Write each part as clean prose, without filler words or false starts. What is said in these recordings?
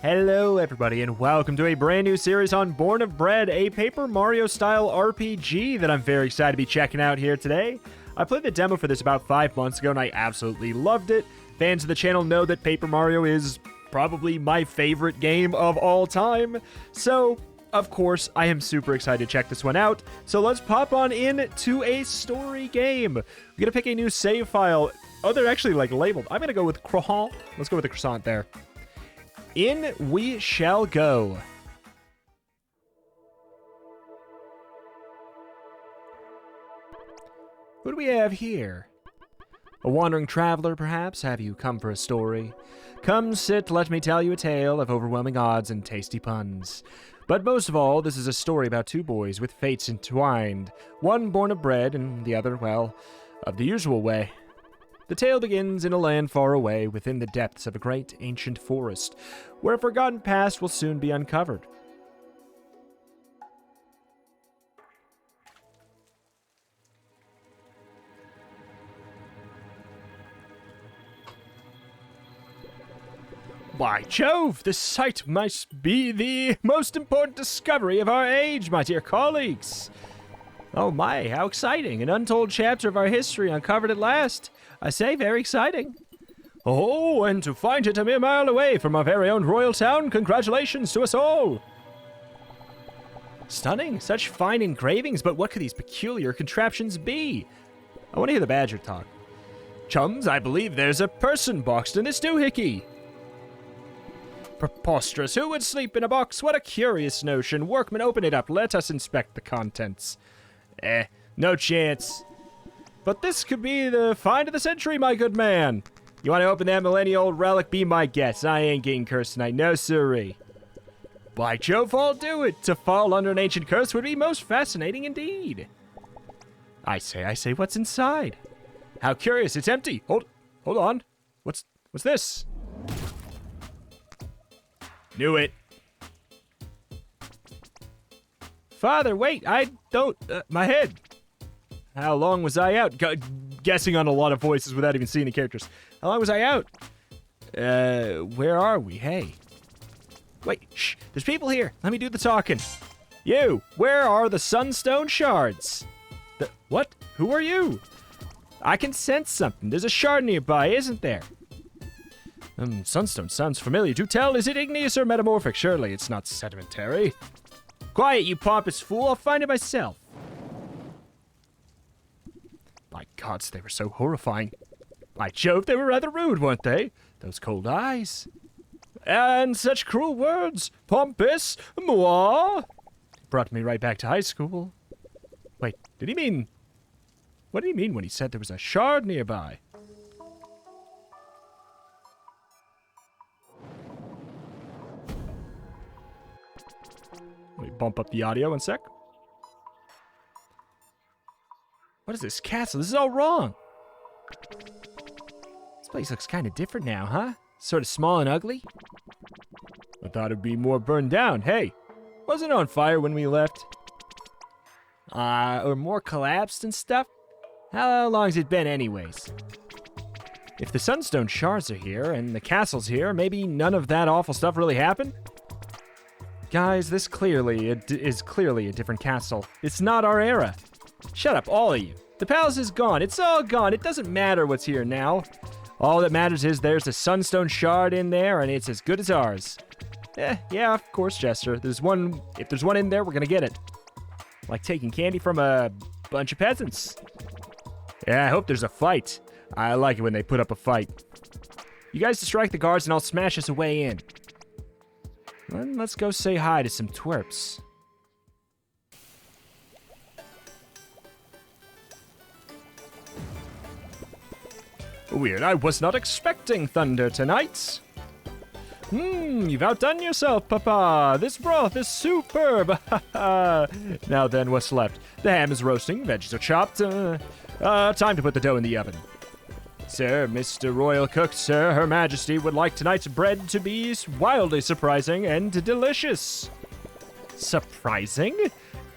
Hello everybody and welcome to a brand new series on Born of Bread, a Paper Mario style RPG that I'm very excited to be checking out here today. I played the demo for this about 5 months ago and I absolutely loved it. Fans of the channel know that Paper Mario is probably my favorite game of all time. So, of course, I am super excited to check this one out. So let's pop on in to a story game. We're gonna pick a new save file. Oh, they're actually like labeled. I'm gonna go with croissant. Let's go with the croissant there. In we shall go. What do we have here? A wandering traveler, perhaps? Have you come for a story? Come sit, let me tell you a tale of overwhelming odds and tasty puns. But most of all, this is a story about two boys with fates entwined. One born of bread, and the other, well, of the usual way. The tale begins in a land far away, within the depths of a great ancient forest, where a forgotten past will soon be uncovered. By Jove, this sight must be the most important discovery of our age, my dear colleagues. Oh my, how exciting. An untold chapter of our history uncovered at last. I say, very exciting. Oh, and to find it a mere mile away from our very own royal town, congratulations to us all. Stunning, such fine engravings, but what could these peculiar contraptions be? I want to hear the badger talk. Chums, I believe there's a person boxed in this doohickey. Preposterous, who would sleep in a box? What a curious notion. Workmen, open it up, let us inspect the contents. No chance. But this could be the find of the century, my good man. You want to open that millennial-old relic? Be my guest. I ain't getting cursed tonight, no siree. By Jove, I'll do it. To fall under an ancient curse would be most fascinating indeed. I say, what's inside? How curious, it's empty. Hold on. What's this? Knew it. Father, wait, I don't, my head. How long was I out? Guessing on a lot of voices without even seeing the characters. How long was I out? Where are we? Hey. Wait, shh, there's people here. Let me do the talking. You, where are the sunstone shards? What? Who are you? I can sense something. There's a shard nearby, isn't there? Sunstone sounds familiar. Do tell, is it igneous or metamorphic? Surely it's not sedimentary. Quiet, you pompous fool. I'll find it myself. My gods, they were so horrifying. By Jove, they were rather rude, weren't they? Those cold eyes. And such cruel words. Pompous, moi. Brought me right back to high school. Wait, what did he mean when he said there was a shard nearby? Let me bump up the audio one sec. What is this castle? This is all wrong. This place looks kind of different now, huh? Sort of small and ugly. I thought it'd be more burned down. Hey, wasn't it on fire when we left? Or more collapsed and stuff? How long's it been anyways? If the sunstone shards are here and the castle's here, maybe none of that awful stuff really happened? Guys, this is clearly a different castle. It's not our era. Shut up, all of you. The palace is gone. It's all gone. It doesn't matter what's here now. All that matters is there's a sunstone shard in there, and it's as good as ours. Yeah, of course, Jester. If there's one in there, we're gonna get it. Like taking candy from a bunch of peasants. Yeah, I hope there's a fight. I like it when they put up a fight. You guys distract the guards, and I'll smash us a way in. Let's go say hi to some twerps. Weird, I was not expecting thunder tonight. You've outdone yourself, Papa. This broth is superb. Now then, what's left? The ham is roasting, veggies are chopped. Time to put the dough in the oven. Sir, Mr. Royal Cook, sir, Her Majesty would like tonight's bread to be wildly surprising and delicious. Surprising?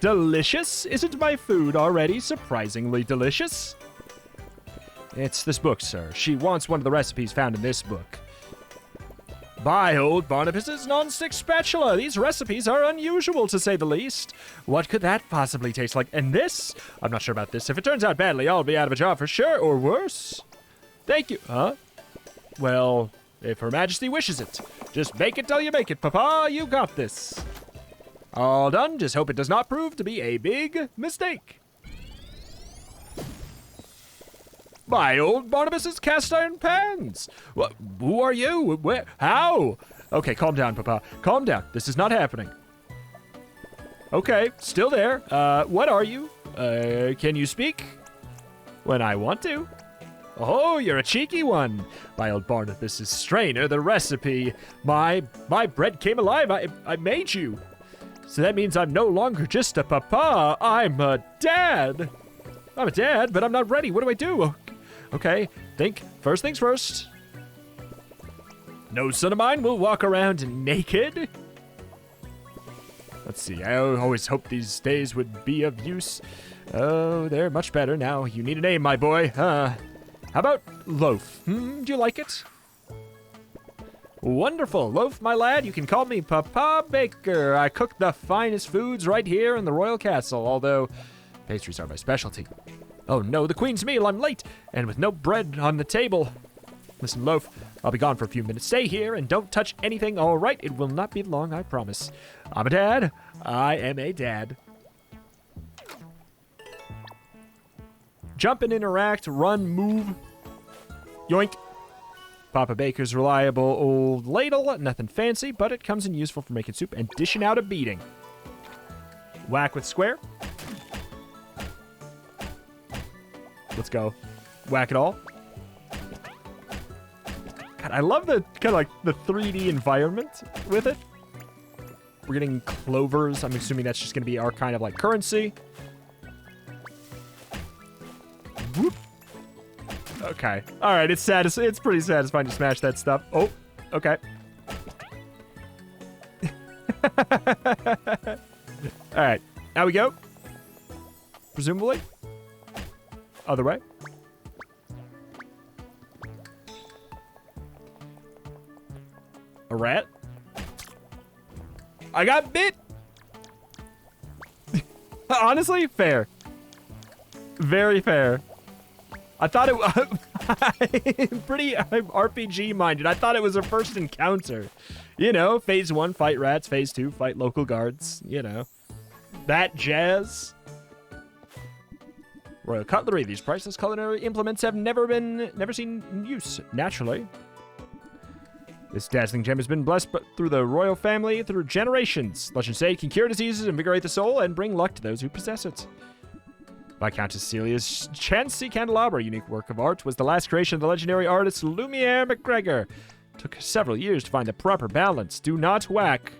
Delicious? Isn't my food already surprisingly delicious? It's this book, sir. She wants one of the recipes found in this book. By old Barnabas's non-stick spatula. These recipes are unusual, to say the least. What could that possibly taste like? And this? I'm not sure about this. If it turns out badly, I'll be out of a job for sure, or worse. Thank you. Huh? Well, if Her Majesty wishes it. Just make it till you make it, Papa. You got this. All done. Just hope it does not prove to be a big mistake. My old Barnabas's cast iron pans. What? Who are you? Where? How? Okay, calm down, Papa. Calm down. This is not happening. Okay, still there. What are you? Can you speak? When I want to. Oh, you're a cheeky one. My old Barnabas's strainer, the recipe. My bread came alive. I made you. So that means I'm no longer just a papa. I'm a dad. I'm a dad, but I'm not ready. What do I do? Okay, first things first. No son of mine will walk around naked. Let's see, I always hoped these days would be of use. Oh, they're much better now. You need a name, my boy. How about Loaf? Do you like it? Wonderful. Loaf, my lad, you can call me Papa Baker. I cook the finest foods right here in the royal castle, although pastries are my specialty. Oh no, the Queen's meal, I'm late, and with no bread on the table. Listen, Loaf, I'll be gone for a few minutes. Stay here and don't touch anything, all right? It will not be long, I promise. I'm a dad. I am a dad. Jump and interact, run, move. Yoink. Papa Baker's reliable old ladle, nothing fancy, but it comes in useful for making soup and dishing out a beating. Whack with square. Let's go. Whack it all. God, I love the kind of like the 3D environment with it. We're getting clovers. I'm assuming that's just going to be our kind of like currency. Whoop. Okay. All right. It's pretty satisfying to smash that stuff. Oh, okay. All right. Now we go. Presumably. Other way. A rat. I got bit. Honestly, fair. Very fair. I thought it was pretty RPG minded. I thought it was a first encounter. You know, phase 1, fight rats. Phase 2, fight local guards. You know, that jazz. Royal cutlery. These priceless culinary implements have never seen use naturally. This dazzling gem has been blessed through the royal family through generations. Legends say it can cure diseases, invigorate the soul, and bring luck to those who possess it. Viscountess Celia's Chancy candelabra, unique work of art, was the last creation of the legendary artist Lumiere MacGregor. Took several years to find the proper balance. Do not whack.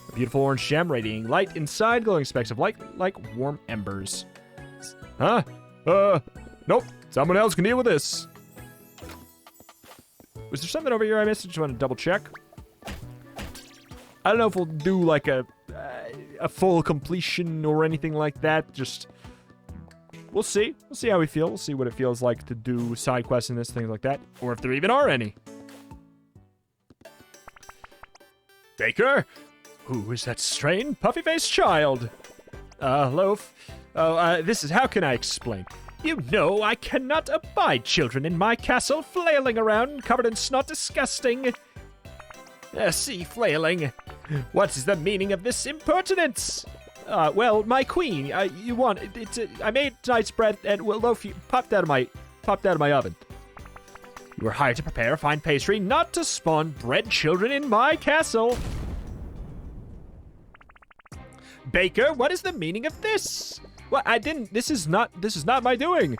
A beautiful orange gem radiating light inside, glowing specks of light like warm embers. Huh? Nope. Someone else can deal with this. Was there something over here I missed? I just want to double check. I don't know if we'll do like a full completion or anything like that. Just, we'll see. We'll see how we feel. We'll see what it feels like to do side quests in this, things like that. Or if there even are any. Baker? Who is that strange, puffy-faced child? Loaf. Oh, this is, how can I explain? You know I cannot abide children in my castle flailing around, covered in snot. Disgusting. See, flailing. What is the meaning of this impertinence? Well, my queen, you want it? I made tonight's bread and well, loaf popped out of my oven. You were hired to prepare a fine pastry, not to spawn bread children in my castle. Baker, what is the meaning of this? Well, I didn't. This is not my doing.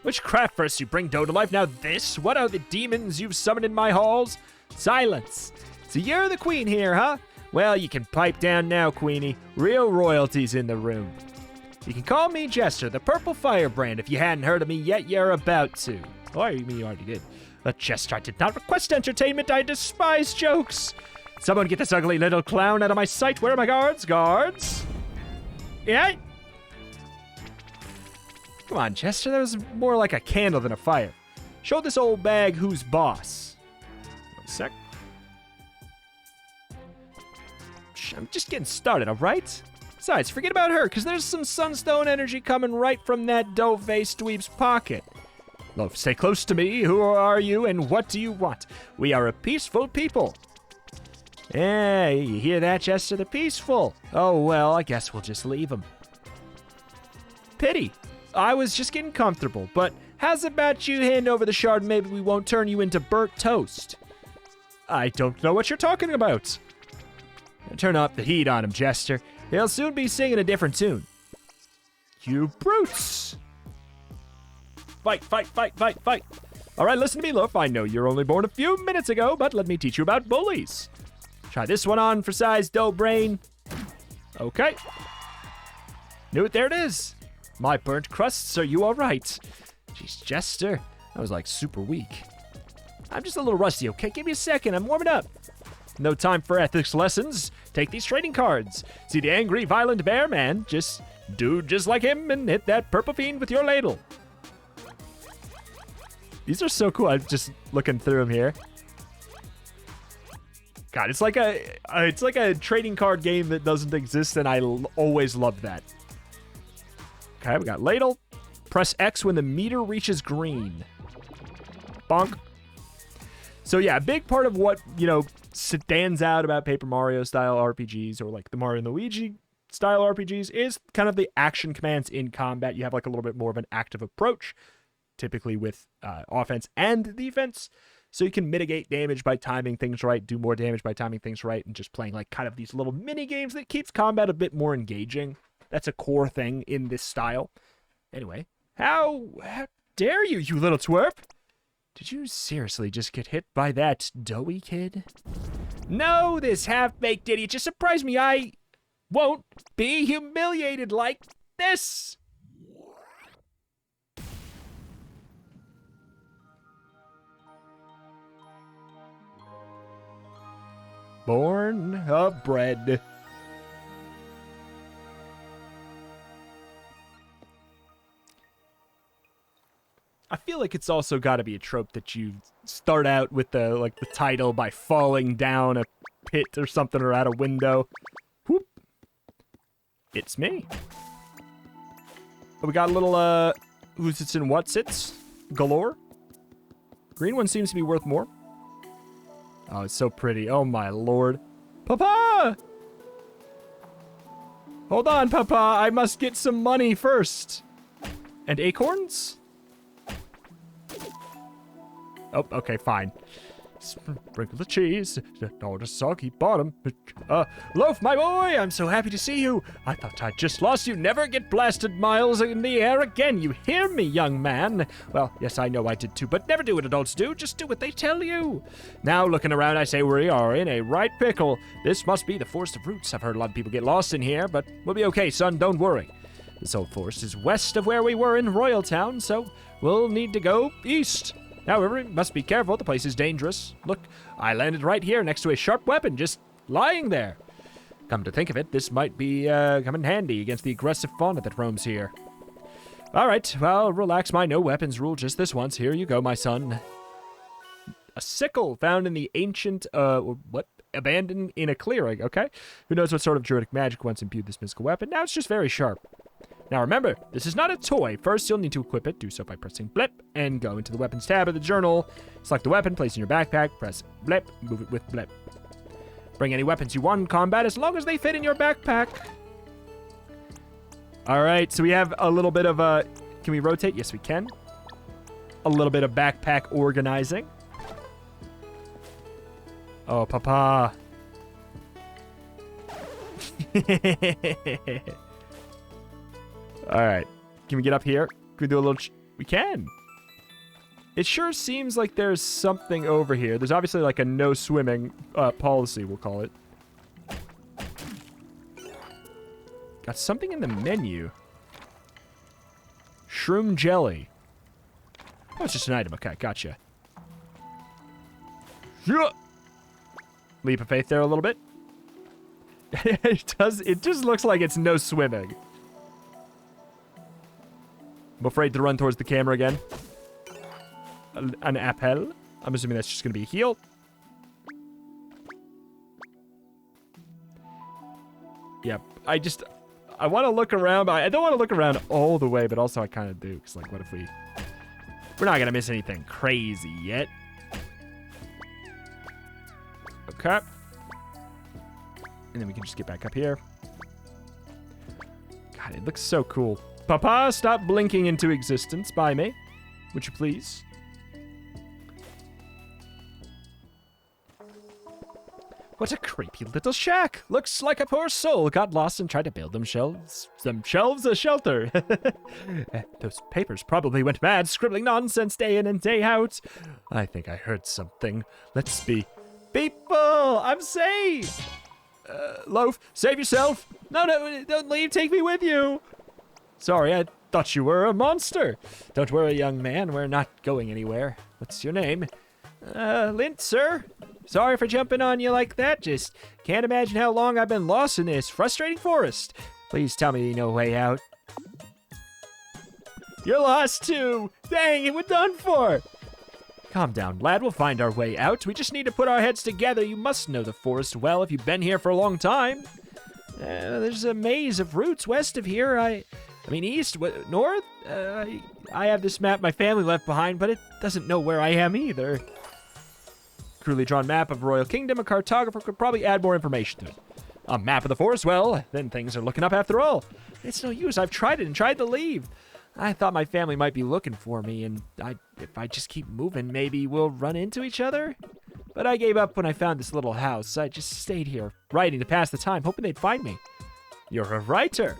Witchcraft first you bring dough to life. Now this? What are the demons you've summoned in my halls? Silence. So you're the queen here, huh? Well, you can pipe down now, Queenie. Real royalty's in the room. You can call me Jester, the purple firebrand. If you hadn't heard of me yet, you're about to. Or you mean you already did. But Jester, I did not request entertainment. I despise jokes. Someone get this ugly little clown out of my sight. Where are my guards? Guards? Yeah? Come on, Jester. That was more like a candle than a fire. Show this old bag who's boss. 1 sec. I'm just getting started, all right? Besides, forget about her, because there's some sunstone energy coming right from that dough-faced dweeb's pocket. Loaf, stay close to me. Who are you, and what do you want? We are a peaceful people. Hey, you hear that, Jester? The peaceful. Oh, well, I guess we'll just leave them. Pity. I was just getting comfortable, but how's about you hand over the shard and maybe we won't turn you into burnt toast? I don't know what you're talking about. Turn up the heat on him, Jester. He'll soon be singing a different tune. You brutes! Fight, fight, fight, fight, fight. All right, listen to me, Loaf. I know you're only born a few minutes ago, but let me teach you about bullies. Try this one on for size, dough brain. Okay. Knew it, there it is. My burnt crusts, are you all right? Jeez, Jester, that was like super weak. I'm just a little rusty, okay? Give me a second, I'm warming up. No time for ethics lessons. Take these trading cards. See the angry, violent bear man? Just do just like him and hit that purple fiend with your ladle. These are so cool. I'm just looking through them here. God, it's like a trading card game that doesn't exist, and I always love that. Okay, we got ladle. Press X when the meter reaches green. Bonk. So yeah, a big part of what, you know, stands out about Paper Mario style RPGs or like the Mario and Luigi style RPGs is kind of the action commands in combat. You have like a little bit more of an active approach, typically with offense and defense. So you can mitigate damage by timing things right, do more damage by timing things right, and just playing like kind of these little mini games that keeps combat a bit more engaging. That's a core thing in this style. Anyway, how dare you, you little twerp? Did you seriously just get hit by that doughy kid? No, this half-baked idiot just surprised me. I won't be humiliated like this. Born of bread. I feel like it's also got to be a trope that you start out with the title by falling down a pit or something or out a window. Whoop. It's me. We got a little who's it's and what's it's galore. Green one seems to be worth more. Oh, it's so pretty. Oh my lord. Papa! Hold on, Papa. I must get some money first. And acorns? Oh, okay, fine. Sprinkle the cheese, or the soggy bottom. Loaf, my boy, I'm so happy to see you. I thought I'd just lost you. Never get blasted miles in the air again. You hear me, young man? Well, yes, I know I did too, but never do what adults do. Just do what they tell you. Now, looking around, I say we are in a right pickle. This must be the Forest of Roots. I've heard a lot of people get lost in here, but we'll be okay, son. Don't worry. This old forest is west of where we were in Royal Town, so we'll need to go east. However, we must be careful. The place is dangerous. Look, I landed right here next to a sharp weapon just lying there. Come to think of it, this might be come in handy against the aggressive fauna that roams here. All right, well, relax my no weapons rule just this once. Here you go, my son. A sickle found in the ancient, abandoned in a clearing, okay? Who knows what sort of druidic magic once imbued this mystical weapon? Now it's just very sharp. Now remember, this is not a toy. First, you'll need to equip it. Do so by pressing blip and go into the weapons tab of the journal. Select the weapon, place it in your backpack, press blip, move it with blip. Bring any weapons you want in combat as long as they fit in your backpack. All right, so we have a little bit of a... Can we rotate? Yes, we can. A little bit of backpack organizing. Oh, Papa. All right. Can we get up here? Can we do a little... We can. It sure seems like there's something over here. There's obviously like a no swimming policy, we'll call it. Got something in the menu. Shroom jelly. Oh, it's just an item. Okay, gotcha. Leap of faith there a little bit. It just looks like it's no swimming. I'm afraid to run towards the camera again. an appel. I'm assuming that's just going to be a heal. Yep. I want to look around, but I don't want to look around all the way, but also I kind of do. Because, like, what if we're not going to miss anything crazy yet. Okay. And then we can just get back up here. God, it looks so cool. Papa, stop blinking into existence by me. Would you please? What a creepy little shack. Looks like a poor soul got lost and tried to build themselves a shelter. Those papers probably went mad, scribbling nonsense day in and day out. I think I heard something. Let's be... People, I'm safe. Loaf, save yourself. No, don't leave. Take me with you. Sorry, I thought you were a monster. Don't worry, young man. We're not going anywhere. What's your name? Lint, sir. Sorry for jumping on you like that. Just can't imagine how long I've been lost in this frustrating forest. Please tell me no way out. You're lost too. Dang, we're done for. Calm down, lad. We'll find our way out. We just need to put our heads together. You must know the forest well if you've been here for a long time. There's a maze of routes west of here. I mean, east, north? I have this map my family left behind, but it doesn't know where I am either. Crudely drawn map of Royal Kingdom. A cartographer could probably add more information to it. A map of the forest? Well, then things are looking up after all. It's no use. I've tried it and tried to leave. I thought my family might be looking for me, and if I just keep moving, maybe we'll run into each other? But I gave up when I found this little house. I just stayed here, writing to pass the time, hoping they'd find me. You're a writer.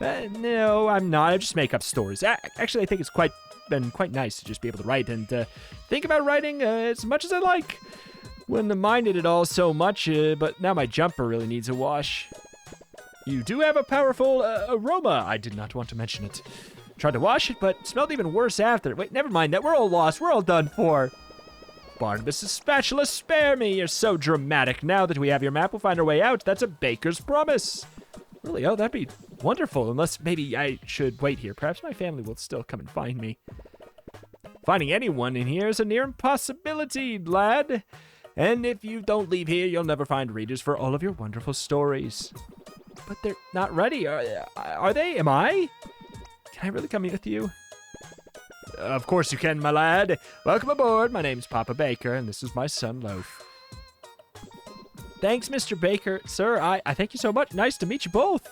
No, I'm not. I just make up stories. Actually, I think it's been quite nice to just be able to write and think about writing as much as I like. Wouldn't have minded it all so much, but now my jumper really needs a wash. You do have a powerful aroma. I did not want to mention it. Tried to wash it, but it smelled even worse after. Wait, never mind that. We're all lost. We're all done for. Barnabas' spatula, spare me. You're so dramatic. Now that we have your map, we'll find our way out. That's a baker's promise. Really? Oh, that'd be wonderful. Unless maybe I should wait here. Perhaps my family will still come and find me. Finding anyone in here is a near impossibility, lad. And if you don't leave here, you'll never find readers for all of your wonderful stories. But they're not ready. Are they? Am I? Can I really come with you? Of course you can, my lad. Welcome aboard. My name's Papa Baker, and this is my son, Loaf. Thanks, Mr. Baker. Sir, I thank you so much. Nice to meet you both.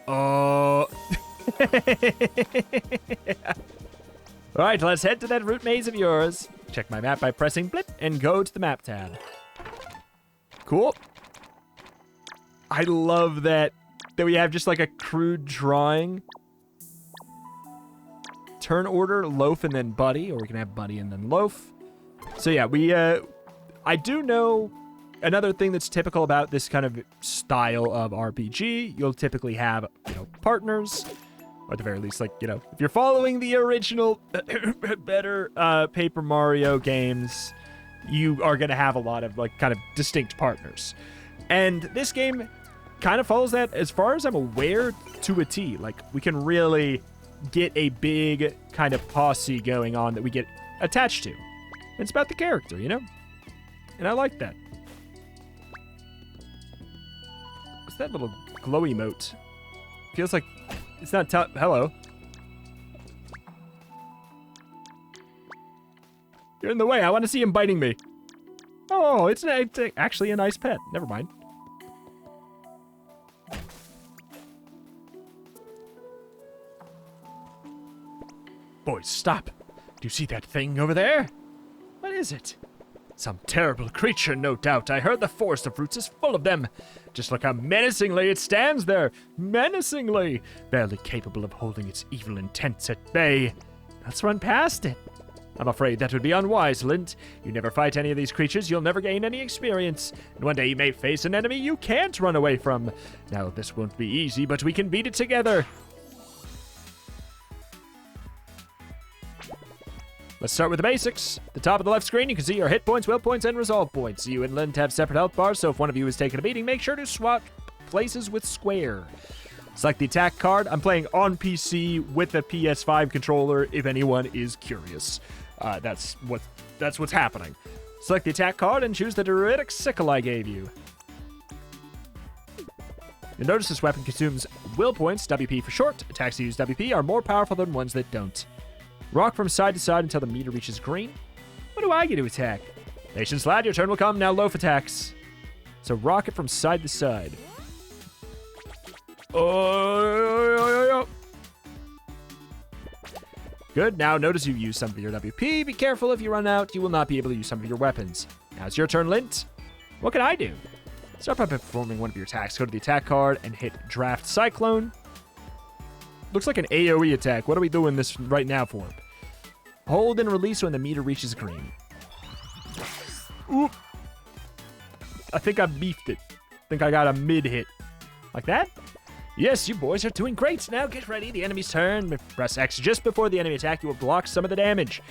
Oh. All right, let's head to that route maze of yours. Check my map by pressing blip and go to the map tab. Cool. I love that we have just like a crude drawing. Turn order, Loaf, and then Buddy, or we can have Buddy and then Loaf. So yeah, I do know another thing that's typical about this kind of style of RPG. You'll typically have, partners, or at the very least, if you're following the original better Paper Mario games, you are going to have a lot of kind of distinct partners. And this game kind of follows that, as far as I'm aware, to a T. We can really get a big kind of posse going on that we get attached to. It's about the character, And I like that. What's that little glow emote? Feels like it's not hello. You're in the way. I want to see him biting me. Oh, it's actually a nice pet. Never mind. Boys, stop. Do you see that thing over there? What is it? Some terrible creature, no doubt. I heard the forest of roots is full of them. Just look how menacingly it stands there. Menacingly. Barely capable of holding its evil intents at bay. Let's run past it. I'm afraid that would be unwise, Lint. You never fight any of these creatures, you'll never gain any experience. And one day you may face an enemy you can't run away from. Now, this won't be easy, but we can beat it together. Let's start with the basics. At the top of the left screen, you can see your hit points, will points, and resolve points. You and Lint have separate health bars, so if one of you is taking a beating, make sure to swap places with Skoore. Select the attack card. I'm playing on PC with a PS5 controller, if anyone is curious. That's what's happening. Select the attack card and choose the Druidic Sickle I gave you. You'll notice this weapon consumes will points, WP for short. Attacks that use WP are more powerful than ones that don't. Rock from side to side until the meter reaches green. What do I get to attack? Patience, lad, your turn will come. Now loaf attacks. So rock it from side to side. Oh. Good. Now notice you use some of your WP. Be careful, if you run out, you will not be able to use some of your weapons. Now it's your turn, Lint. What can I do? Start by performing one of your attacks. Go to the attack card and hit Draft Cyclone. Looks like an AoE attack. What are we doing this right now for? Hold and release when the meter reaches green. Oop. I think I beefed it. I think I got a mid hit. Like that? Yes, you boys are doing great. Now get ready. The enemy's turn. Press X just before the enemy attack. You will block some of the damage.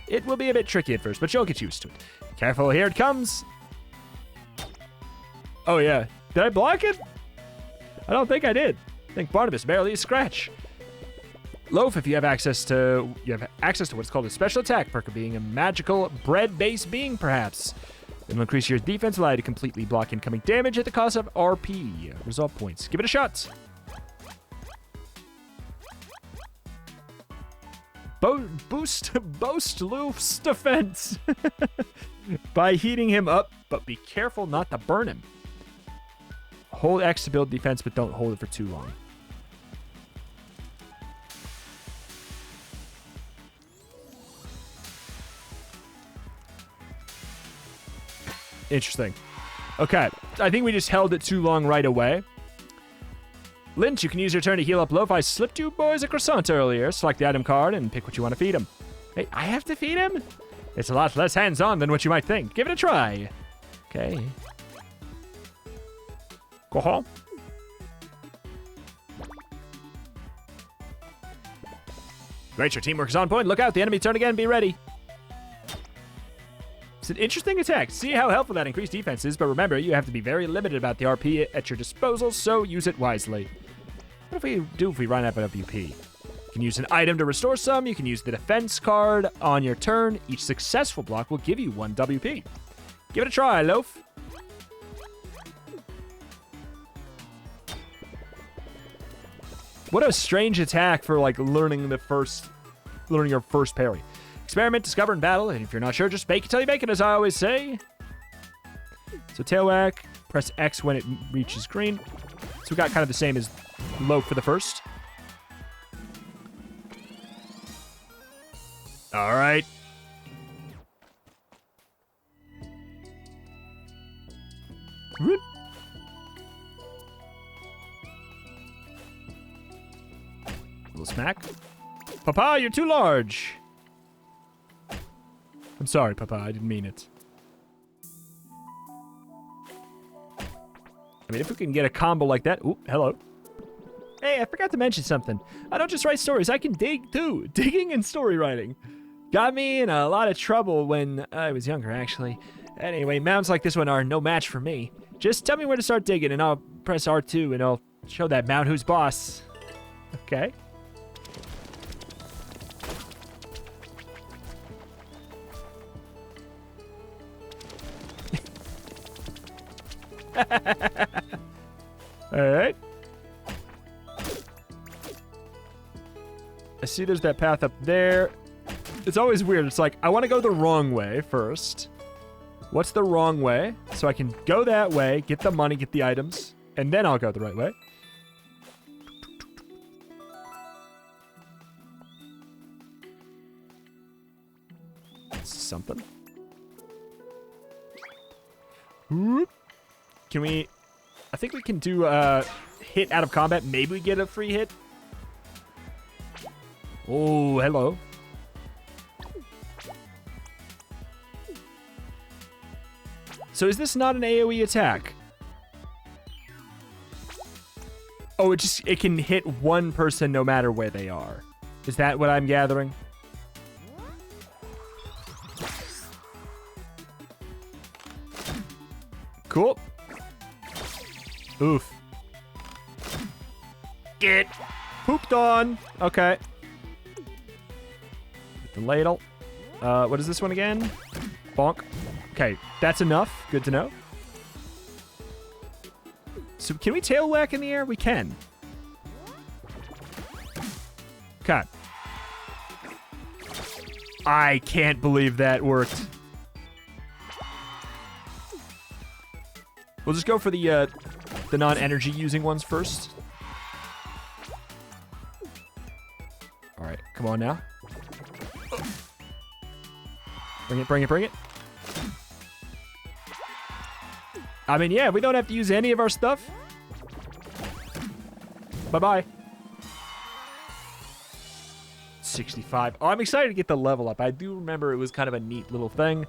It will be a bit tricky at first, but you'll get used to it. Careful, here it comes. Oh, yeah. Did I block it? I don't think I did. I think Barnabas barely a scratch. Loaf, if you have access to what's called a special attack perk of being a magical bread-based being, perhaps. It'll increase your defense, allow you to completely block incoming damage at the cost of RP. Resolve points. Give it a shot. Boost Loaf's defense by heating him up, but be careful not to burn him. Hold X to build defense, but don't hold it for too long. Interesting. Okay, I think we just held it too long right away. Lynch, you can use your turn to heal up Loaf. I slipped you boys a croissant earlier. Select the item card and pick what you want to feed him. Hey, I have to feed him? It's a lot less hands-on than what you might think. Give it a try. Okay. Go home. Great, your teamwork is on point. Look out, the enemy turn again. Be ready. It's an interesting attack. See how helpful that increased defense is, but remember, you have to be very limited about the RP at your disposal, so use it wisely. What if we do if we run out of WP? You can use an item to restore some. You can use the defense card on your turn. Each successful block will give you 1 WP. Give it a try, Loaf. What a strange attack for, like, learning your first parry. Experiment, discover, and battle. And if you're not sure, just bake it till you make it, as I always say. So tail whack, press X when it reaches green. So we got kind of the same as Loaf for the first. All right. Whoop. Little smack. Papa, you're too large. I'm sorry, Papa. I didn't mean it. I mean, if we can get a combo like that... Ooh, hello. Hey, I forgot to mention something. I don't just write stories. I can dig, too. Digging and story writing. Got me in a lot of trouble when I was younger, actually. Anyway, mounds like this one are no match for me. Just tell me where to start digging, and I'll press R2, and I'll show that mount who's boss. Okay. Alright. I see there's that path up there. It's always weird. It's like, I want to go the wrong way first. What's the wrong way? So I can go that way, get the money, get the items, and then I'll go the right way. This is something. Whoop. Can we... I think we can do a hit out of combat. Maybe we get a free hit. Oh, hello. So is this not an AoE attack? Oh, it can hit one person no matter where they are. Is that what I'm gathering? Cool. Oof. Get pooped on. Okay. With the ladle. What is this one again? Bonk. Okay, that's enough. Good to know. So can we tail whack in the air? We can. Okay. I can't believe that worked. We'll just go for the non-energy using ones first. All right, come on now. Bring it, bring it, bring it. I mean, yeah, we don't have to use any of our stuff. Bye-bye. 65. Oh, I'm excited to get the level up. I do remember it was kind of a neat little thing.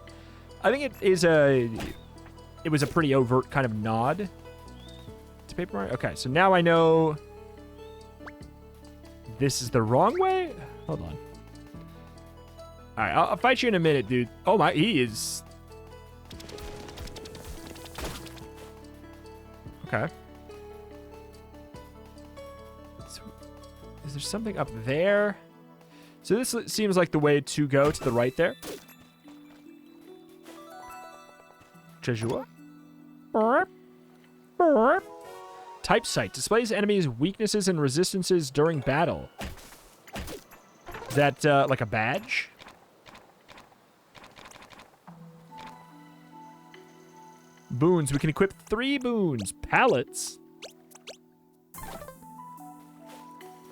I think it was a pretty overt kind of nod to Paper Mario. Okay, so now I know this is the wrong way. Hold on. All right, I'll fight you in a minute, dude. Oh my, he is. Okay. So, is there something up there? So this seems like the way to go, to the right there. Treasure. Type sight. Displays enemies' weaknesses and resistances during battle. Is that like a badge? Boons. We can equip 3 boons. Pallets.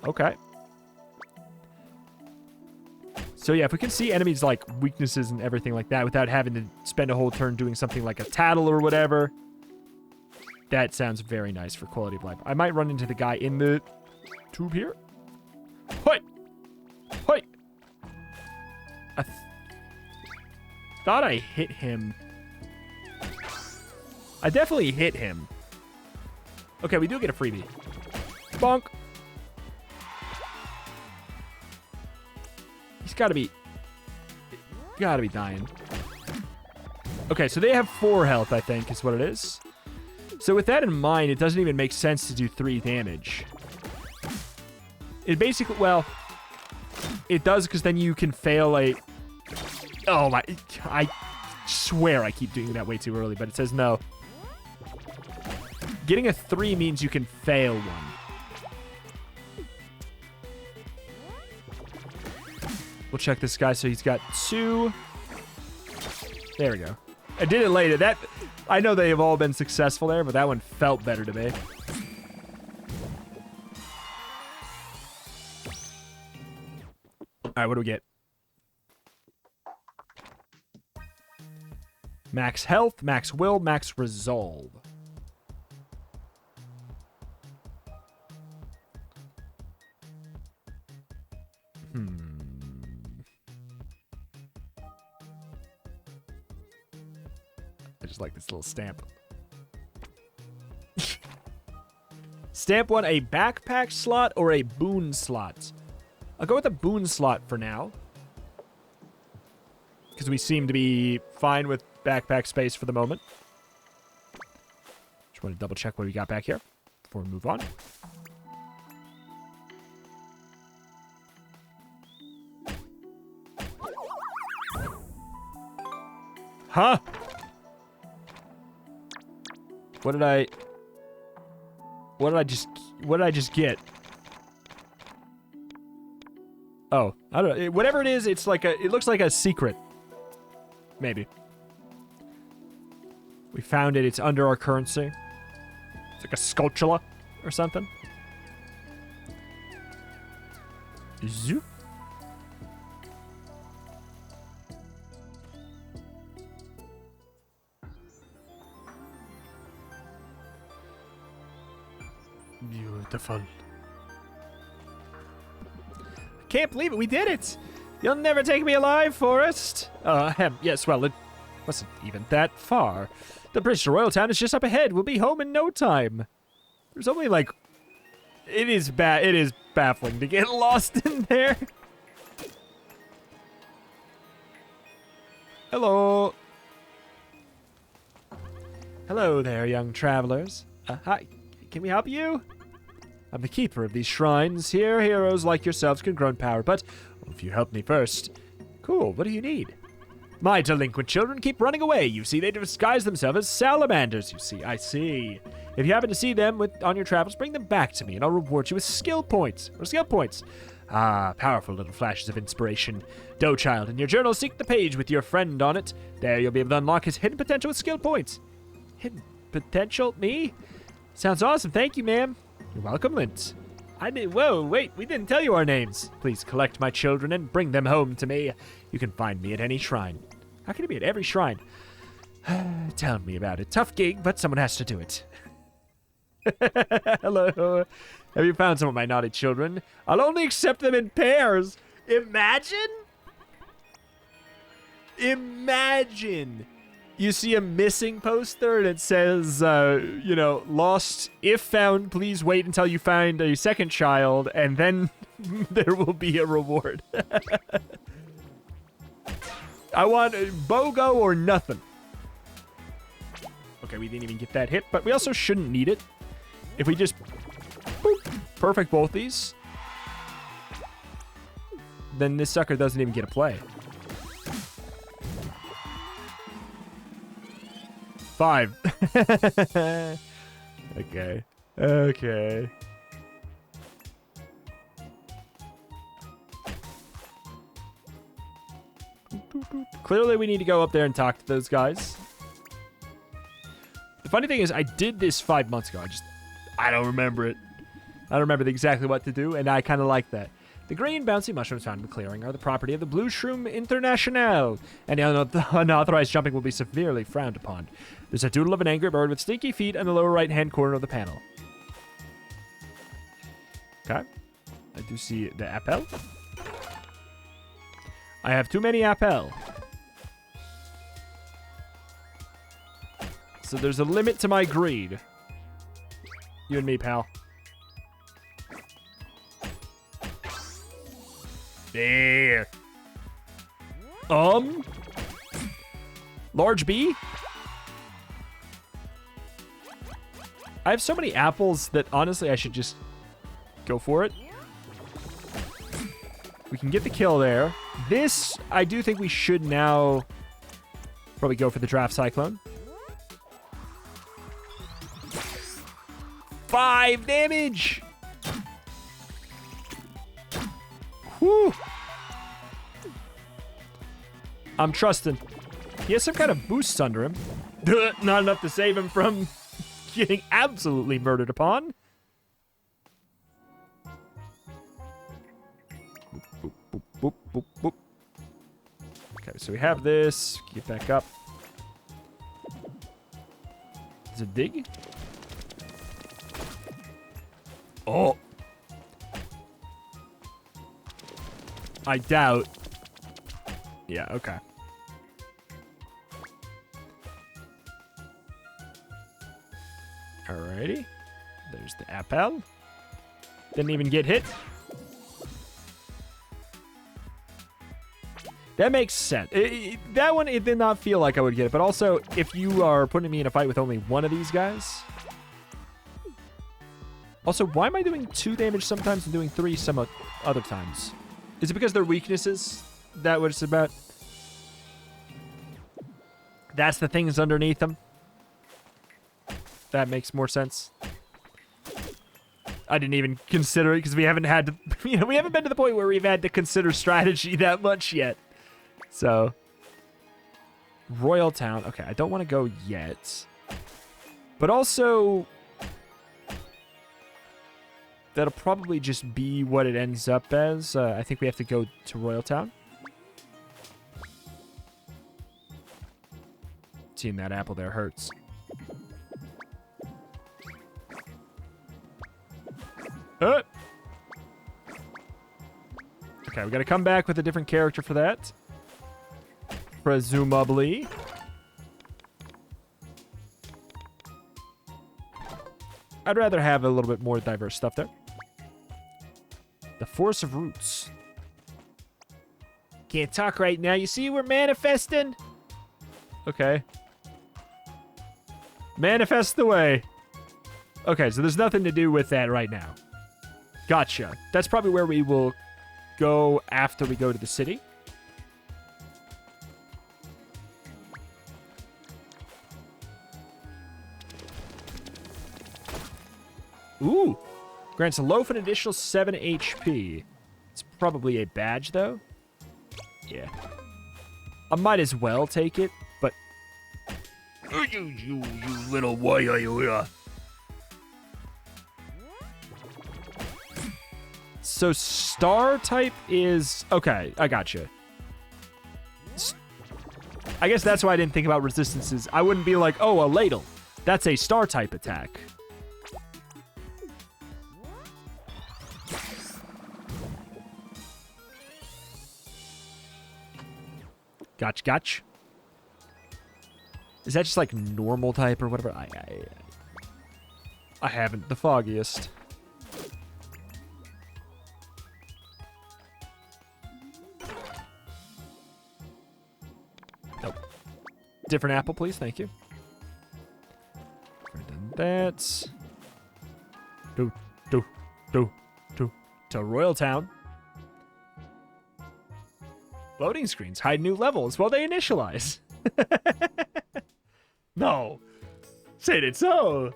Okay. So yeah, if we can see enemies like weaknesses and everything like that without having to spend a whole turn doing something like a tattle or whatever, that sounds very nice for quality of life. I might run into the guy in the tube here. Hoi! Hoi! I thought I hit him. I definitely hit him. Okay, we do get a freebie. Bonk. He's gotta be dying. Okay, so they have 4 health, I think, is what it is. So with that in mind, it doesn't even make sense to do 3 damage. It basically, well, it does because then you can fail a... Oh my, I swear I keep doing that way too early, but it says no. Getting a 3 means you can fail 1. We'll check this guy. So he's got 2. There we go. I did it later. That, I know they have all been successful there, but that one felt better to me. All right, what do we get? Max health, max will, max resolve. I just like this little stamp. Stamp 1, a backpack slot or a boon slot? I'll go with a boon slot for now. Because we seem to be fine with backpack space for the moment. Just want to double check what we got back here before we move on. Huh? What did I just get? Oh, I don't know. Whatever it is, it's like it looks like a secret. Maybe. We found it. It's under our currency. It's like a sculpture or something. Zoop. Beautiful. I can't believe it. We did it. You'll never take me alive, Forest. Yes, well, it wasn't even that far. The bridge to Royal Town is just up ahead. We'll be home in no time. There's only like... It is baffling to get lost in there. Hello. Hello there, young travelers. Hi. Can we help you? I'm the keeper of these shrines. Here, heroes like yourselves can grow in power, but if you help me first... Cool, what do you need? My delinquent children keep running away. You see, they disguise themselves as salamanders, you see. I see. If you happen to see them on your travels, bring them back to me, and I'll reward you with skill points. Ah, powerful little flashes of inspiration. Doe child, in your journal, seek the page with your friend on it. There, you'll be able to unlock his hidden potential with skill points. Hidden potential? Me? Sounds awesome. Thank you, ma'am. You're welcome, Lint. Whoa, wait, we didn't tell you our names. Please collect my children and bring them home to me. You can find me at any shrine. How can it be at every shrine? Tell me about it. Tough gig, but someone has to do it. Hello. Have you found some of my naughty children? I'll only accept them in pairs. Imagine? Imagine. You see a missing poster and it says, lost. If found, please wait until you find a second child, and then there will be a reward. I want BOGO or nothing. Okay, we didn't even get that hit, but we also shouldn't need it. If we just boop, perfect both these, then this sucker doesn't even get a play. 5. Okay. Clearly, we need to go up there and talk to those guys. The funny thing is, I did this 5 months ago. I don't remember it. I don't remember exactly what to do, and I kind of like that. The green bouncy mushrooms found in the clearing are the property of the Blue Shroom International, and unauthorized jumping will be severely frowned upon. There's a doodle of an angry bird with stinky feet in the lower right-hand corner of the panel. Okay. I do see the appel. I have too many appel. So there's a limit to my greed. You and me, pal. There. Large B? I have so many apples that honestly I should just go for it. We can get the kill there. This, I do think we should now probably go for the Draft Cyclone. 5 damage! Whew. I'm trusting. He has some kind of boosts under him. Not enough to save him from getting absolutely murdered upon. Boop, boop, boop, boop, boop. Okay, so we have this. Get back up. Is it dig? Oh. I doubt. Yeah, okay. Alrighty. There's the appel. Didn't even get hit. That makes sense. That one, it did not feel like I would get it. But also, if you are putting me in a fight with only one of these guys... Also, why am I doing 2 damage sometimes and doing 3 some other times? Is it because they're weaknesses? That what it's about? That's the things underneath them? That makes more sense. I didn't even consider it because we haven't had to... we haven't been to the point where we've had to consider strategy that much yet. So... Royal Town. Okay, I don't want to go yet. But also... That'll probably just be what it ends up as. I think we have to go to Royal Town. Seeing that apple there hurts. Okay, we gotta come back with a different character for that. Presumably. I'd rather have a little bit more diverse stuff there. The Force of Roots. Can't talk right now. You see, we're manifesting. Okay. Manifest the way. Okay, so there's nothing to do with that right now. Gotcha. That's probably where we will go after we go to the city. Ooh. Grants a loaf an additional 7 HP. It's probably a badge, though. Yeah. I might as well take it, but... You little warrior. So star type is... Okay, I gotcha. I guess that's why I didn't think about resistances. I wouldn't be like, oh, a ladle. That's a star type attack. Gotcha. Is that just like normal type or whatever? I haven't the foggiest. Nope. Different apple, please. Thank you. That's to Royal Town. Loading screens hide new levels while they initialize. No. Say it so.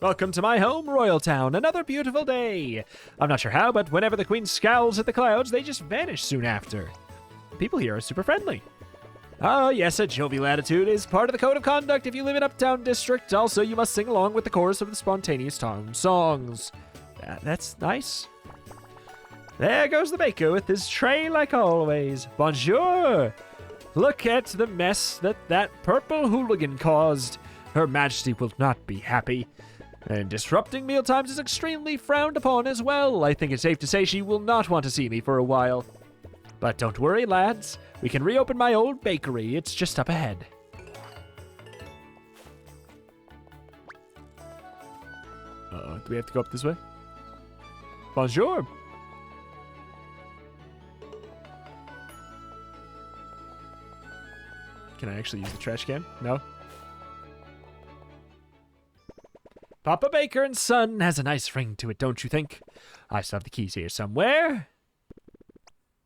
Welcome to my home, Royal Town. Another beautiful day. I'm not sure how, but whenever the Queen scowls at the clouds, they just vanish soon after. People here are super friendly. Oh, yes, a jovial attitude is part of the code of conduct if you live in Uptown District. Also, you must sing along with the chorus of the spontaneous Tom songs. That's nice. There goes the baker with his tray like always. Bonjour! Look at the mess that purple hooligan caused. Her Majesty will not be happy. And disrupting mealtimes is extremely frowned upon as well. I think it's safe to say she will not want to see me for a while. But don't worry, lads. We can reopen my old bakery. It's just up ahead. Uh-oh. Do we have to go up this way? Bonjour. Can I actually use the trash can? No? Papa Baker and Son has a nice ring to it, don't you think? I still have the keys here somewhere.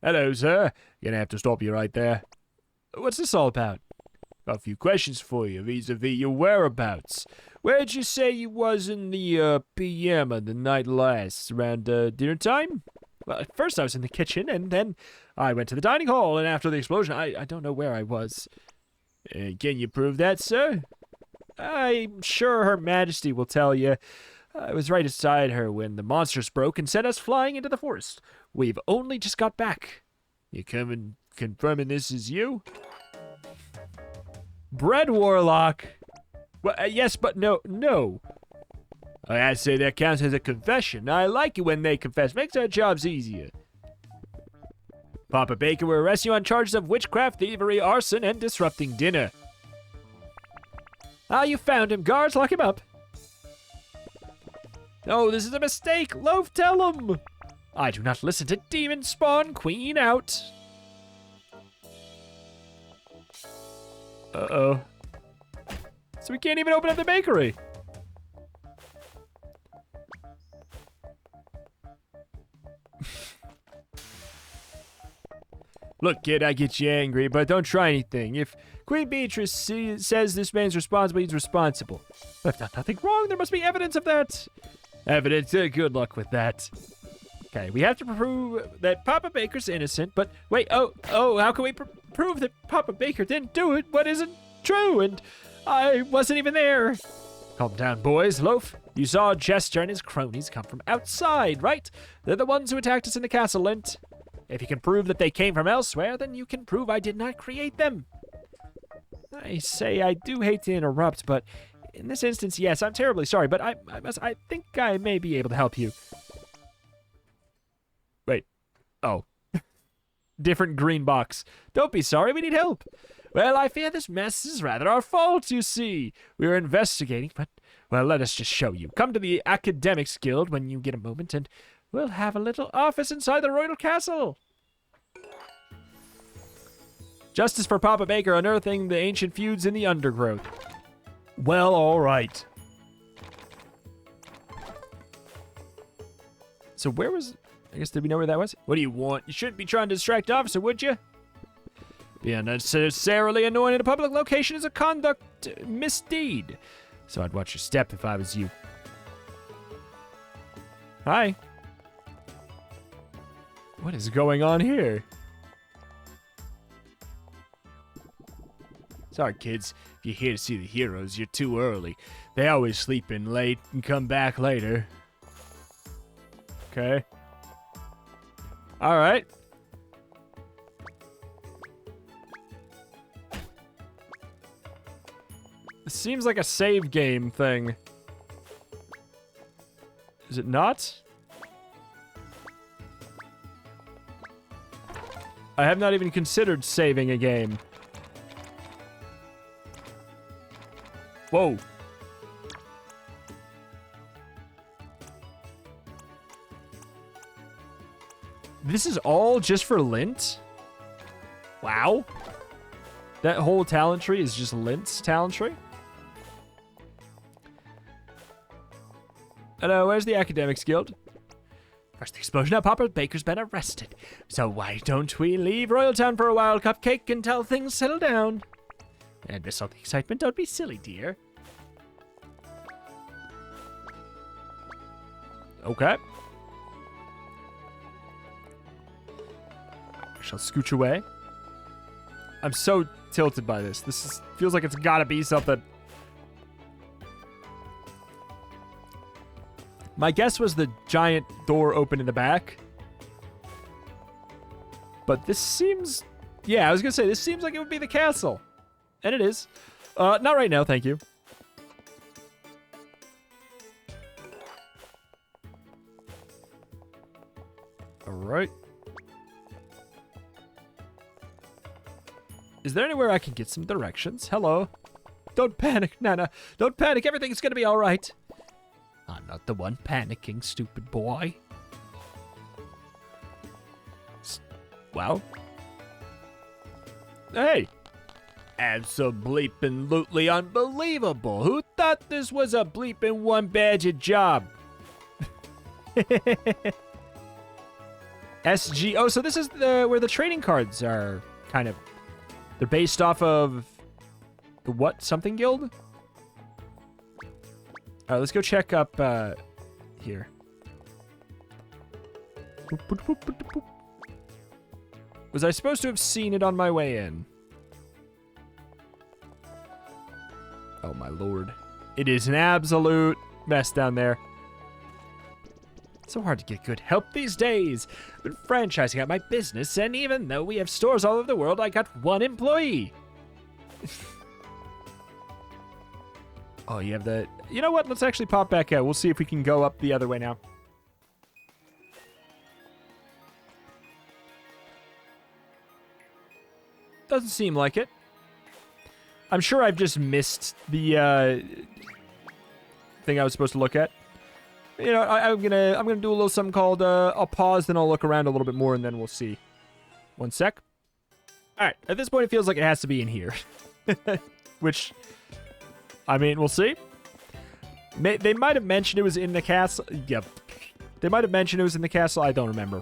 Hello, sir. Gonna have to stop you right there. What's this all about? Got a few questions for you vis-a-vis your whereabouts. Where'd you say you was in the PM of the night last? Around dinner time? Well, at first I was in the kitchen, and then I went to the dining hall, and after the explosion, I don't know where I was. Can you prove that, sir? I'm sure Her Majesty will tell you. I was right beside her when the monsters broke and sent us flying into the forest. We've only just got back. You coming confirming this is you? Bread Warlock. Well, yes, but no. I'd say that counts as a confession. I like it when they confess. Makes our jobs easier. Papa Baker will arrest you on charges of witchcraft, thievery, arson, and disrupting dinner. Ah, you found him. Guards, lock him up. Oh, this is a mistake. Loaf, tell him. I do not listen to demon spawn. Queen out. Uh-oh. So we can't even open up the bakery. Look, kid, I get you angry, but don't try anything. If Queen Beatrice says this man's responsible, he's responsible. I've done nothing wrong. There must be evidence of that. Evidence? Good luck with that. Okay, we have to prove that Papa Baker's innocent, but wait, oh, how can we prove that Papa Baker didn't do it? What isn't true? And I wasn't even there. Calm down, boys. Loaf, you saw Jester and his cronies come from outside, right? They're the ones who attacked us in the castle, and if you can prove that they came from elsewhere, then you can prove I did not create them. I say I do hate to interrupt, but in this instance, yes, I'm terribly sorry, but I think I may be able to help you. Wait. Oh. Different green box. Don't be sorry, we need help. Well, I fear this mess is rather our fault, you see. We were investigating, but, well, let us just show you. Come to the Academics Guild when you get a moment, and we'll have a little office inside the royal castle. Justice for Papa Baker, unearthing the ancient feuds in the undergrowth. Well, all right. So where was... I guess, did we know where that was? What do you want? You shouldn't be trying to distract officer, would you? Being unnecessarily annoying in a public location is a conduct misdeed. So I'd watch your step if I was you. Hi. What is going on here? Sorry, kids. If you're here to see the heroes, you're too early. They always sleep in late and come back later. Okay. Alright. This seems like a save game thing. Is it not? I have not even considered saving a game. Whoa. This is all just for lint? Wow. That whole talent tree is just lint's talent tree? Hello, where's the Academics Guild? First explosion at Papa Baker's been arrested. So why don't we leave Royal Town for a while, Cupcake, until things settle down? And miss all the excitement, don't be silly, dear. Okay. I shall scooch away. I'm so tilted by this. This feels like it's gotta be something. My guess was the giant door open in the back. But this seems... Yeah, I was gonna say, this seems like it would be the castle. And it is. Not right now, thank you. Alright. Is there anywhere I can get some directions? Hello? Don't panic, Nana. Don't panic, everything's gonna be alright. I'm not the one panicking, stupid boy. Wow. Hey! Abso-bleepin'-lutely unbelievable. Who thought this was a bleepin' one-badged job? SG. Oh, so this is where the trading cards are kind of... They're based off of... The what? Something guild? Alright, let's go check up, here. Was I supposed to have seen it on my way in? Oh my lord. It is an absolute mess down there. It's so hard to get good help these days. I've been franchising out my business, and even though we have stores all over the world, I got one employee. Oh, you have the... You know what? Let's actually pop back out. We'll see if we can go up the other way now. Doesn't seem like it. I'm sure I've just missed the thing I was supposed to look at. You know, I'm gonna do a little something called I'll pause, then I'll look around a little bit more, and then we'll see. One sec. All right. At this point, it feels like it has to be in here, which, I mean, we'll see. They might have mentioned it was in the castle. Yep. They might have mentioned it was in the castle. I don't remember.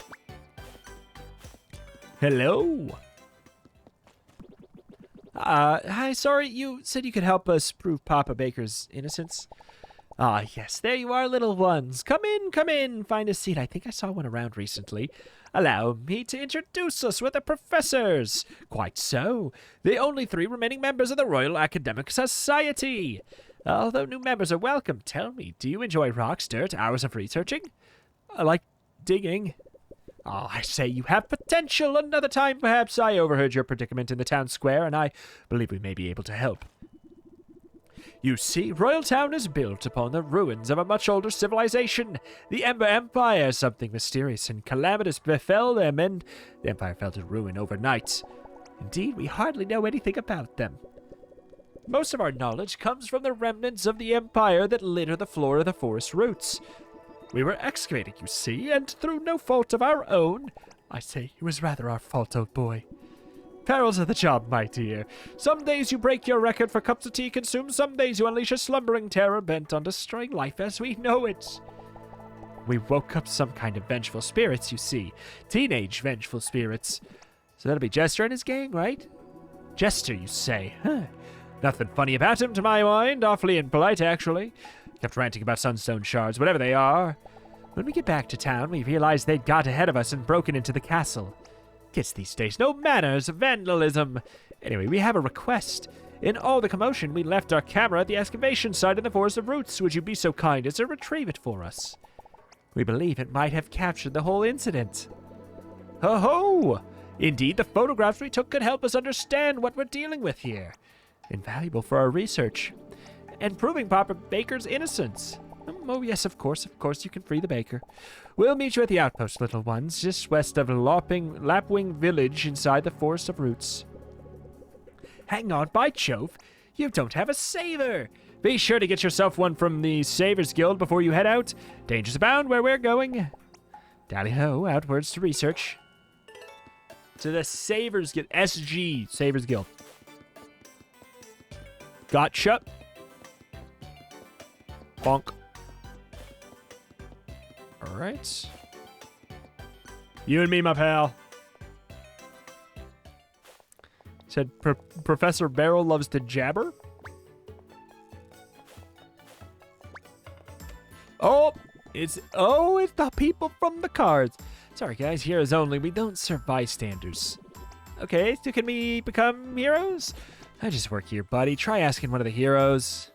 Hello. Hi, sorry, you said you could help us prove Papa Baker's innocence? Ah, yes, there you are, little ones. Come in, find a seat. I think I saw one around recently. Allow me to introduce us with the professors. Quite so. The only 3 remaining members of the Royal Academic Society. Although new members are welcome, tell me, do you enjoy rocks, dirt, hours of researching? I like digging. Oh, I say you have potential. Another time, perhaps, I overheard your predicament in the town square, and I believe we may be able to help. You see, Royal Town is built upon the ruins of a much older civilization, the Ember Empire. Something mysterious and calamitous befell them, and the Empire fell to ruin overnight. Indeed, we hardly know anything about them. Most of our knowledge comes from the remnants of the Empire that litter the floor of the forest roots. We were excavating, you see, and through no fault of our own... I say, it was rather our fault, old boy. Perils of the job, my dear. Some days you break your record for cups of tea consumed, some days you unleash a slumbering terror bent on destroying life as we know it. We woke up some kind of vengeful spirits, you see. Teenage vengeful spirits. So that'll be Jester and his gang, right? Jester, you say? Huh. Nothing funny about him, to my mind. Awfully impolite, actually. Kept ranting about sunstone shards, whatever they are. When we get back to town, we realized they'd got ahead of us and broken into the castle. Kids these days, no manners, vandalism. Anyway, we have a request. In all the commotion, we left our camera at the excavation site in the Forest of Roots. Would you be so kind as to retrieve it for us? We believe it might have captured the whole incident. Ho-ho! Indeed, the photographs we took could help us understand what we're dealing with here. Invaluable for our research. And proving Papa Baker's innocence. Oh, yes, of course, you can free the baker. We'll meet you at the outpost, little ones, just west of Lapwing Village inside the Forest of Roots. Hang on, by Jove, you don't have a saver! Be sure to get yourself one from the Savers Guild before you head out. Dangers abound where we're going. Dally-ho, outwards to research. To the Savers Guild. SG, Savers Guild. Gotcha. Bonk. Alright. You and me, my pal. Said Professor Barrel loves to jabber. It's the people from the cards. Sorry, guys, heroes only. We don't serve bystanders. Okay, so can we become heroes? I just work here, buddy. Try asking one of the heroes.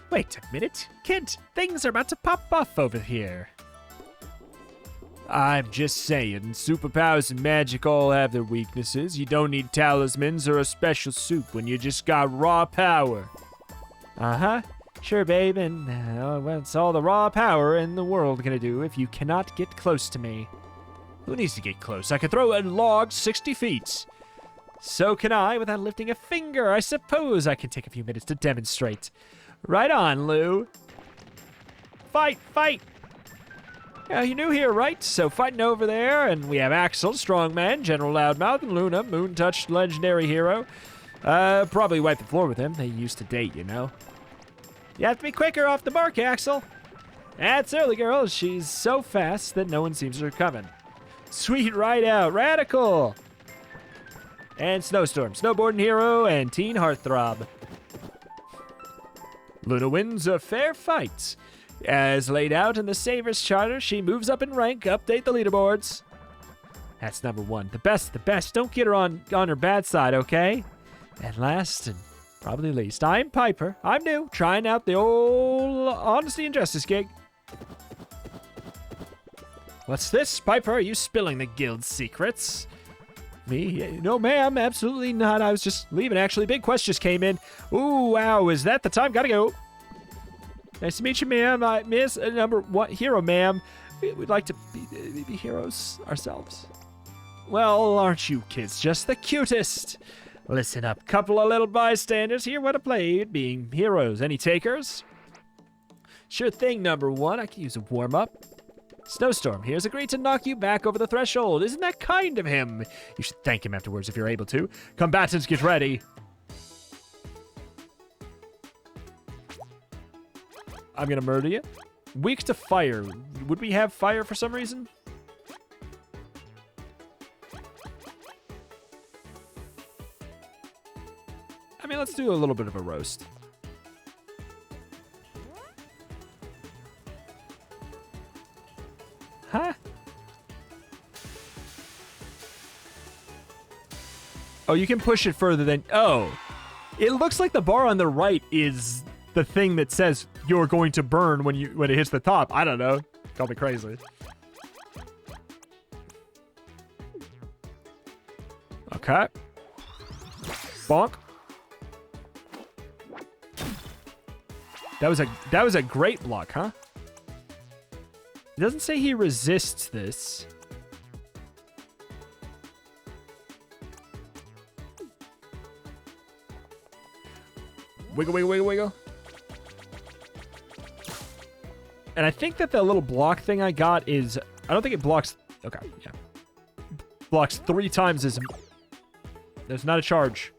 Wait a minute. Kid, things are about to pop off over here. I'm just saying, superpowers and magic all have their weaknesses. You don't need talismans or a special soup when you just got raw power. Uh-huh. Sure, babe, and what's all the raw power in the world gonna do if you cannot get close to me? Who needs to get close? I can throw a log 60 feet. So can I without lifting a finger. I suppose I can take a few minutes to demonstrate. Right on, Lou. Fight, fight. You're new here, right? So fighting over there, and we have Axel, Strongman, General Loudmouth, and Luna, Moon-touched legendary hero. Probably wipe the floor with him. They used to date, you know. You have to be quicker off the mark, Axel. That's early, girl. She's so fast that no one sees her coming. Sweet ride out. Radical. And Snowstorm, snowboarding hero, and teen heartthrob. Luna wins a fair fight. As laid out in the Savers Charter, she moves up in rank. Update the leaderboards. That's number one. The best, the best. Don't get her on her bad side, okay? And last and probably least, I'm Piper. I'm new, trying out the old honesty and justice gig. What's this, Piper? Are you spilling the guild's secrets? Me? No, ma'am, absolutely not. I was just leaving, actually. Big Quest just came in. Ooh, wow, is that the time? Gotta go. Nice to meet you, ma'am. Miss number one hero, ma'am. We'd like to be heroes ourselves. Well, aren't you kids just the cutest? Listen up, couple of little bystanders. Hear what I played, being heroes. Any takers? Sure thing, number one. I can use a warm-up. Snowstorm, here's agreed to knock you back over the threshold. Isn't that kind of him? You should thank him afterwards if you're able to. Combatants, get ready. I'm gonna murder you. Weak to fire. Would we have fire for some reason? I mean, let's do a little bit of a roast. Huh? Oh, you can push it further than... Oh. It looks like the bar on the right is the thing that says you're going to burn when it hits the top. I don't know. Call me crazy. Okay. Bonk. That was a great block, huh? It doesn't say he resists this. Wiggle, wiggle, wiggle, wiggle. And I think that the little block thing I got is... I don't think it blocks... Okay, yeah. blocks 3 times as... There's not a charge.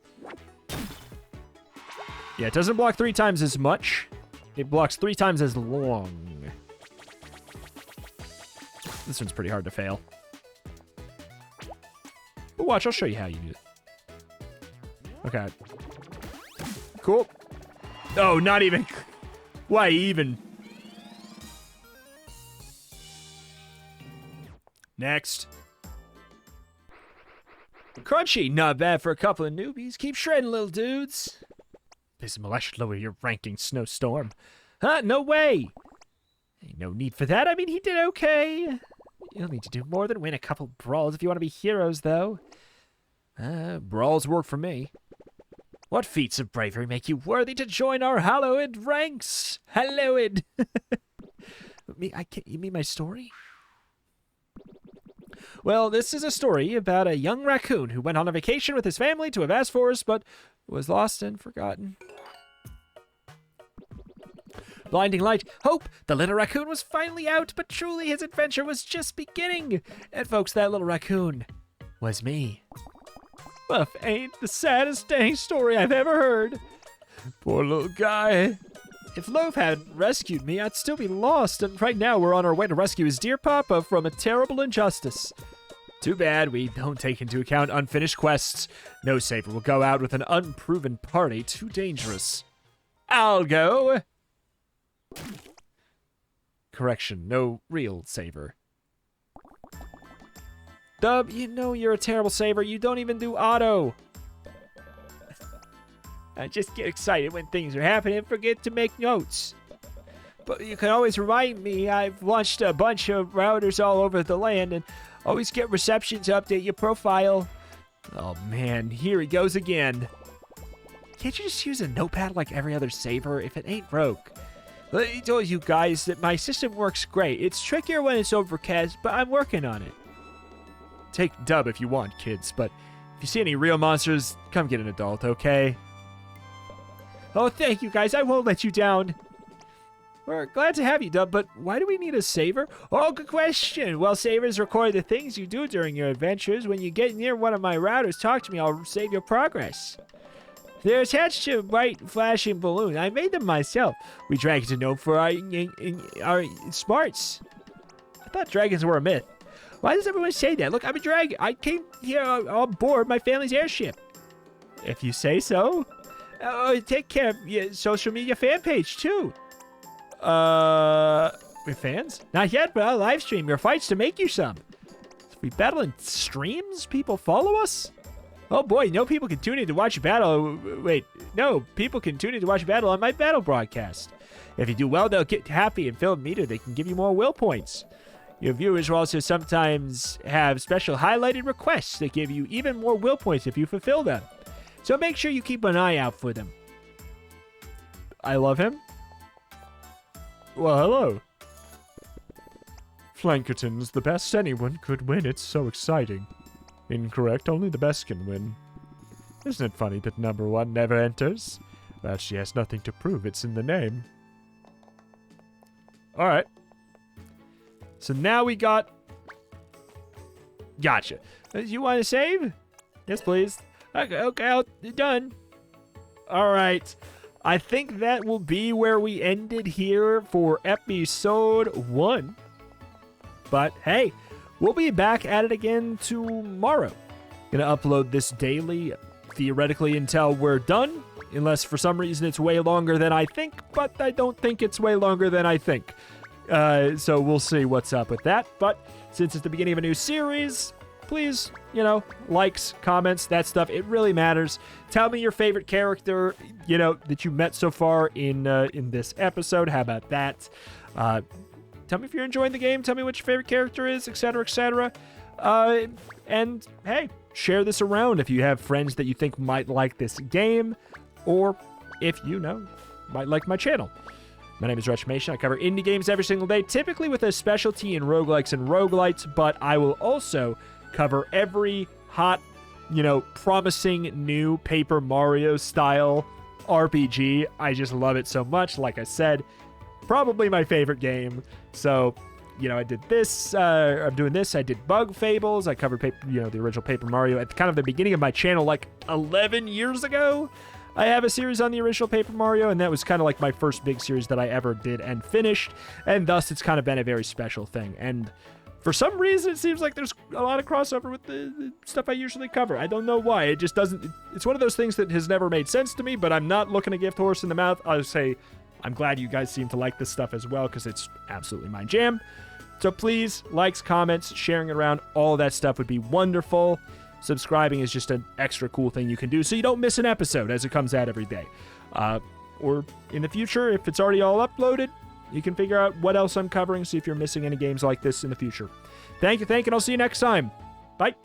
Yeah, it doesn't block 3 times as much. It blocks 3 times as long. This one's pretty hard to fail. But watch, I'll show you how you do it. Okay. Cool. Oh, not even... Why even? Next. Crunchy, not bad for a couple of newbies. Keep shredding, little dudes. Bismal, I should lower your ranking, Snowstorm. Huh? No way. Ain't no need for that. I mean, he did okay. You'll need to do more than win a couple brawls if you want to be heroes, though. Brawls work for me. What feats of bravery make you worthy to join our hallowed ranks? Hallowed. You mean my story? Well, this is a story about a young raccoon who went on a vacation with his family to a vast forest, but was lost and forgotten. Blinding light, hope! The little raccoon was finally out, but truly his adventure was just beginning. And folks, that little raccoon was me. Buff ain't the saddest dang story I've ever heard. Poor little guy. If Loaf hadn't rescued me, I'd still be lost, and right now we're on our way to rescue his dear papa from a terrible injustice. Too bad we don't take into account unfinished quests. No saver will go out with an unproven party. Too dangerous. I'll go. Correction, no real saver. Dub, you know you're a terrible saver. You don't even do auto. I just get excited when things are happening and forget to make notes. But you can always remind me. I've launched a bunch of routers all over the land and always get reception to update your profile. Oh man, here he goes again. Can't you just use a notepad like every other saver if it ain't broke? Let me tell you guys that my system works great. It's trickier when it's overcast, but I'm working on it. Take Dub if you want, kids, but if you see any real monsters, come get an adult, okay? Oh, thank you, guys. I won't let you down. We're glad to have you, Dub, but why do we need a saver? Oh, good question. Well, savers record the things you do during your adventures. When you get near one of my routers, talk to me. I'll save your progress. They're attached to a bright, flashing balloon. I made them myself. We dragons are known for our smarts. I thought dragons were a myth. Why does everyone say that? Look, I'm a dragon. I came here on board my family's airship. If you say so. Oh, take care of your social media fan page, too. We're fans? Not yet, but I'll live stream your fights to make you some. If we battle in streams, people follow us? Oh boy, no people can tune in to watch a battle. Wait, no, people can tune in to watch a battle on my battle broadcast. If you do well, they'll get happy and fill a meter. They can give you more will points. Your viewers will also sometimes have special highlighted requests that give you even more will points if you fulfill them. So make sure you keep an eye out for them. I love him. Well, hello. Flankerton's the best anyone could win. It's so exciting. Incorrect. Only the best can win. Isn't it funny that number 1 never enters? Well, she has nothing to prove. It's in the name. Alright. So now we got... Gotcha. You want to save? Yes, please. Okay, done. Alright. I think that will be where we ended here for episode 1. But hey, we'll be back at it again tomorrow. Gonna upload this daily, theoretically until we're done. Unless for some reason it's way longer than I think, but I don't think it's way longer than I think. So we'll see what's up with that. But since it's the beginning of a new series, please, likes, comments, that stuff, it really matters. Tell me your favorite character, that you met so far in this episode. How about that? Tell me if you're enjoying the game. Tell me what your favorite character is, etc., etc. And hey, share this around if you have friends that you think might like this game, or if might like my channel. My name is Retromation. I cover indie games every single day, typically with a specialty in roguelikes and roguelites, but I will also cover every hot, promising new Paper Mario style RPG. I just love it so much. Like I said, probably my favorite game. So I did this. I'm doing this. I did Bug Fables. I covered, the original Paper Mario at kind of the beginning of my channel, like 11 years ago. I have a series on the original Paper Mario, and that was kind of like my first big series that I ever did and finished, and thus it's kind of been a very special thing. And for some reason, it seems like there's a lot of crossover with the stuff I usually cover. I don't know why. It just doesn't. It's one of those things that has never made sense to me, but I'm not looking a gift horse in the mouth. I'll say I'm glad you guys seem to like this stuff as well, because it's absolutely my jam. So please, likes, comments, sharing it around, all that stuff would be wonderful. Subscribing is just an extra cool thing you can do so you don't miss an episode as it comes out every day. Or in the future, if it's already all uploaded, you can figure out what else I'm covering, see if you're missing any games like this in the future. Thank you, and I'll see you next time. Bye.